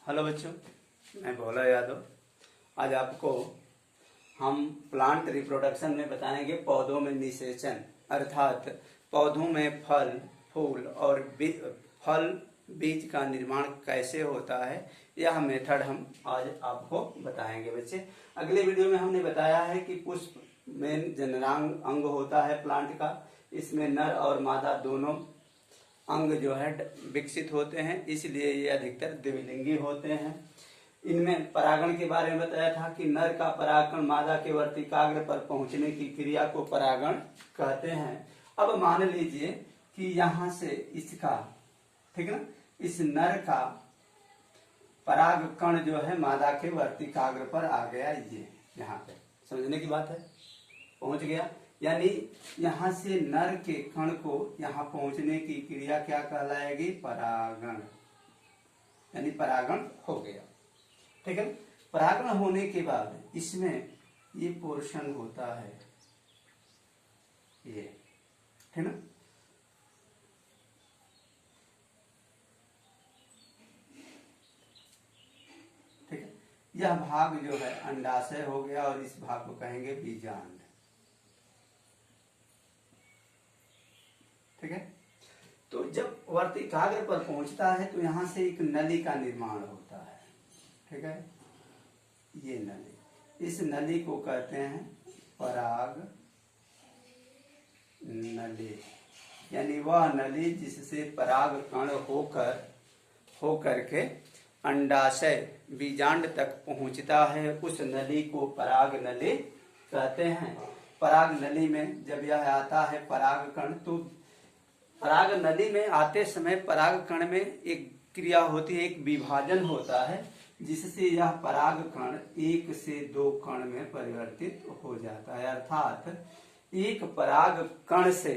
Hello बच्चों, मैं भोला यादव। आज आपको हम प्लांट रिप्रोडक्शन में बताएंगे पौधों में निषेचन, अर्थात पौधों में फल, फूल और फल बीज का निर्माण कैसे होता है। यह मेथड हम आज आपको बताएंगे बच्चे। अगले वीडियो में हमने बताया है कि पुष्प में जननांग अंग होता है प्लांट का। इसमें नर और मादा दोनों अंग जो है विकसित होते हैं, इसलिए ये अधिकतर द्विलिंगी होते हैं। इनमें परागण के बारे में बताया था कि नर का परागण मादा के वर्तिकाग्र पर पहुंचने की क्रिया को परागण कहते हैं। अब मान लीजिए कि यहाँ से इसका, ठीक है ना, इस नर का पराग कण जो है मादा के वर्तिकाग्र पर आ गया, ये यहाँ पे समझने की बात है, पहुंच गया। यानी यहाँ से नर के कण को यहाँ पहुंचने की क्रिया क्या कहलाएगी? परागण। यानी परागण हो गया, ठीक है। परागण होने के बाद इसमें ये पोर्शन होता है, ये, है ना। ठीक है, यह भाग जो है अंडाशय हो गया और इस भाग को कहेंगे बीजांड। ठीक है, तो जब वर्तिकाग्र पर पहुंचता है तो यहां से एक नली का निर्माण होता है। ठीक है, ये नली, इस नली को कहते हैं पराग नली। यानी वह नली जिससे पराग कण होकर के अंडाशय बीजांड तक पहुंचता है, उस नली को पराग नली कहते हैं। पराग नली में जब यह आता है पराग कण, तो पराग नली में आते समय पराग कण में एक क्रिया होती है, एक विभाजन होता है, जिससे यह पराग कण 1 से 2 कण में परिवर्तित हो जाता है। अर्थात एक पराग कण से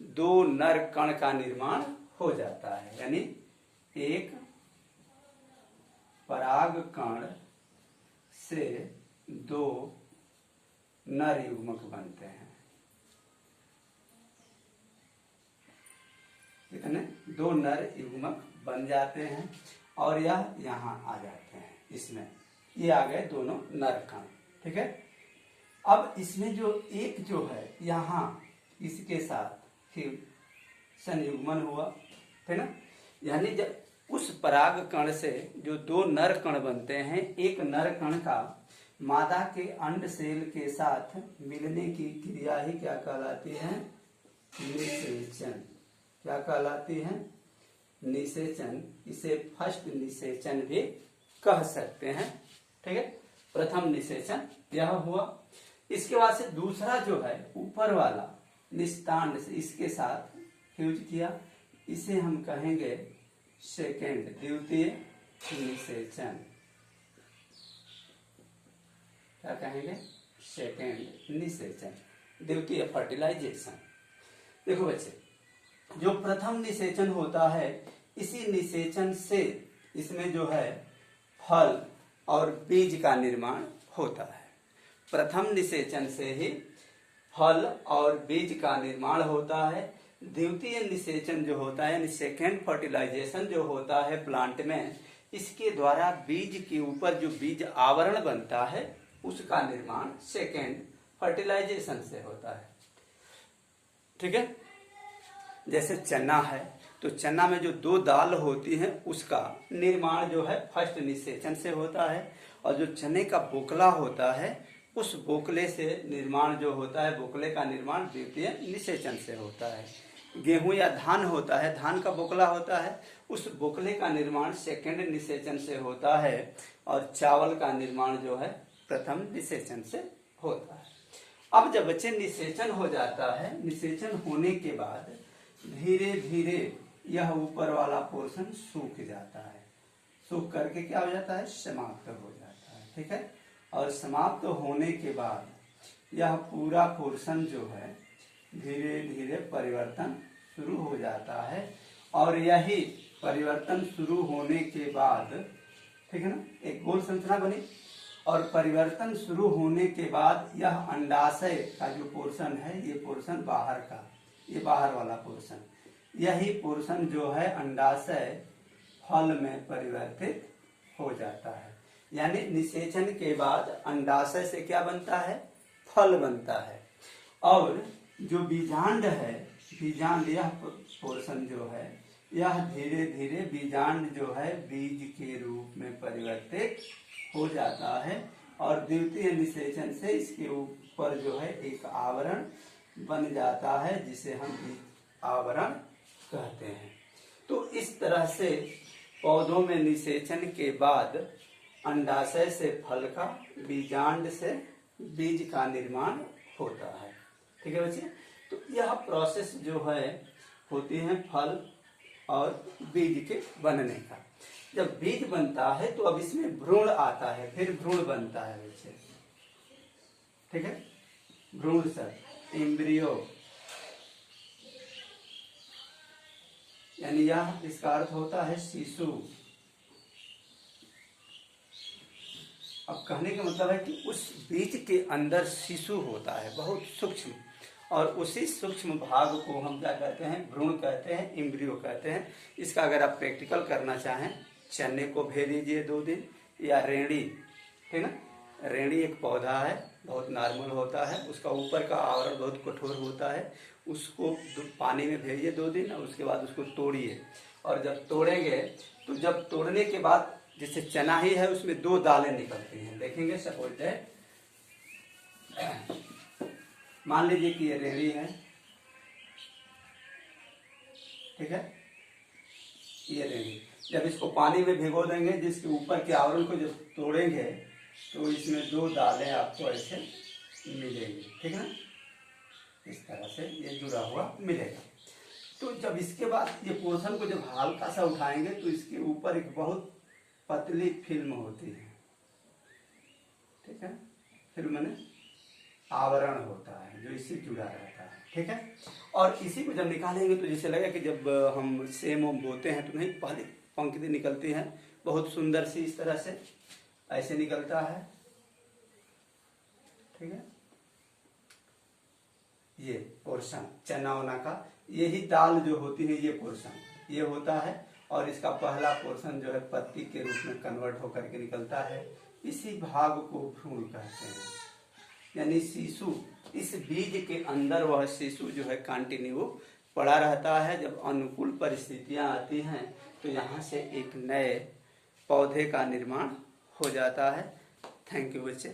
2 नर कण का निर्माण हो जाता है। यानी एक पराग कण से 2 नर युग्मक बनते हैं। कितने? 2 नर युग्मक बन जाते हैं और यह यहाँ आ जाते हैं। इसमें ये आ गए दोनों नर कण। ठीक है, अब इसमें जो एक जो है यहाँ इसके साथ फिर संयुग्मन हुआ, है ना। यानी जब उस पराग कण से जो 2 नर कण बनते हैं, एक नर कण का मादा के अंड सेल के साथ मिलने की क्रिया ही क्या कहलाती है? निषेचन। क्या कहलाती है? निषेचन। इसे फर्स्ट निषेचन भी कह सकते हैं। ठीक है, प्रथम निषेचन यह हुआ। इसके बाद से दूसरा जो है ऊपर वाला निस्तांड से इसके साथ फ्यूज किया, इसे हम कहेंगे सेकेंड, द्वितीय निषेचन। क्या कहेंगे? सेकेंड निषेचन, द्वितीय फर्टिलाइजेशन। देखो बच्चे, जो प्रथम निषेचन होता है, इसी निषेचन से इसमें जो है फल और बीज का निर्माण होता है। प्रथम निषेचन से ही फल और बीज का निर्माण होता है। द्वितीय निषेचन जो होता है, यानी सेकेंड फर्टिलाइजेशन जो होता है प्लांट में, इसके द्वारा बीज के ऊपर जो बीज आवरण बनता है, उसका निर्माण सेकेंड फर्टिलाइजेशन से होता है। ठीक है, जैसे चना है तो चना में जो 2 दाल होती हैं, उसका निर्माण जो है फर्स्ट निषेचन से होता है। और जो चने का बोकला होता है, उस बोकले से निर्माण जो होता है, बोकले का निर्माण द्वितीय निषेचन से होता है। गेहूं या धान होता है, धान का बोकला होता है, उस बोकले का निर्माण सेकेंड निषेचन से होता है। और चावल का निर्माण जो है प्रथम निषेचन से होता है। अब जब बच्चे निषेचन हो जाता है, निषेचन होने के बाद धीरे धीरे यह ऊपर वाला पोर्शन सूख जाता है। सूख करके क्या हो जाता है? समाप्त हो जाता है। ठीक है, और समाप्त होने के बाद यह पूरा पोर्शन जो है धीरे धीरे परिवर्तन शुरू हो जाता है। और यही परिवर्तन शुरू होने के बाद, ठीक है ना, एक गोल संरचना बनी। और परिवर्तन शुरू होने के बाद यह अंडाशय का जो पोर्शन है, ये पोर्शन बाहर का, ये बाहर वाला पोर्शन, यही पोर्शन जो है अंडाशय फल में परिवर्तित हो जाता है। यानी निषेचन के बाद अंडाशय से क्या बनता है, फल बनता है। और जो बीजांड है, बीजांड यह पोर्शन जो है, यह धीरे धीरे बीजांड जो है बीज के रूप में परिवर्तित हो जाता है और द्वितीय निषेचन से इसके ऊपर जो है एक आवरण बन जाता है जिसे हम बीज आवरण कहते हैं। तो इस तरह से पौधों में निषेचन के बाद अंडाशय से फल का, बीजांड से बीज का निर्माण होता है। ठीक है बच्चे, तो यह प्रोसेस जो है होती है फल और बीज के बनने का। जब बीज बनता है तो अब इसमें भ्रूण आता है, फिर भ्रूण बनता है बच्चे। ठीक है, भ्रूण सर, एम्ब्रियो, यानी यह इसका अर्थ होता है शिशु। अब कहने का मतलब है कि उस बीज के अंदर शिशु होता है, बहुत सूक्ष्म, और उसी सूक्ष्म भाग को हम क्या कहते हैं, भ्रूण कहते हैं, एम्ब्रियो कहते हैं। इसका अगर आप प्रैक्टिकल करना चाहें, चने को भे दीजिए 2 दिन, या रेड़ी, ठीक ना, रेड़ी एक पौधा है, बहुत नॉर्मल होता है, उसका ऊपर का आवरण बहुत कठोर होता है, उसको पानी में भेजिए 2 दिन और उसके बाद उसको तोड़िए। और जब तोड़ेंगे तो जब तोड़ने के बाद जैसे चना ही है उसमें 2 दालें निकलती हैं, देखेंगे। सपोज है, मान लीजिए कि ये रेड़ी है, ठीक है, ये रेड़ी, जब इसको पानी में भिगो देंगे, जिसके ऊपर के आवरण को जब तोड़ेंगे तो इसमें 2 दालें आपको ऐसे मिलेंगी, ठीक है, इस तरह से ये जुड़ा हुआ मिलेगा। तो जब इसके बाद ये पोर्शन को जब हल्का सा उठाएंगे तो इसके ऊपर एक बहुत पतली फिल्म होती है, ठीक है, फिल्म में आवरण होता है जो इससे जुड़ा रहता है, ठीक है। और इसी को जब निकालेंगे तो जैसे लगे कि जब हम सेम बोते हैं तो नहीं, पहले पंक्ति निकलती है बहुत सुंदर सी, इस तरह से ऐसे निकलता है, ठीक है। ये पोर्शन चना वना का, यही दाल जो होती है, ये पोर्शन ये होता है, और इसका पहला पोर्शन जो है पत्ती के रूप में कन्वर्ट होकर के निकलता है। इसी भाग को भ्रूण कहते हैं। यानी शिशु, इस बीज के अंदर वह शिशु जो है कंटिन्यू पड़ा रहता है। जब अनुकूल परिस्थितियां आती हैं तो यहाँ से एक नए पौधे का निर्माण हो जाता है। थैंक यू बच्चे।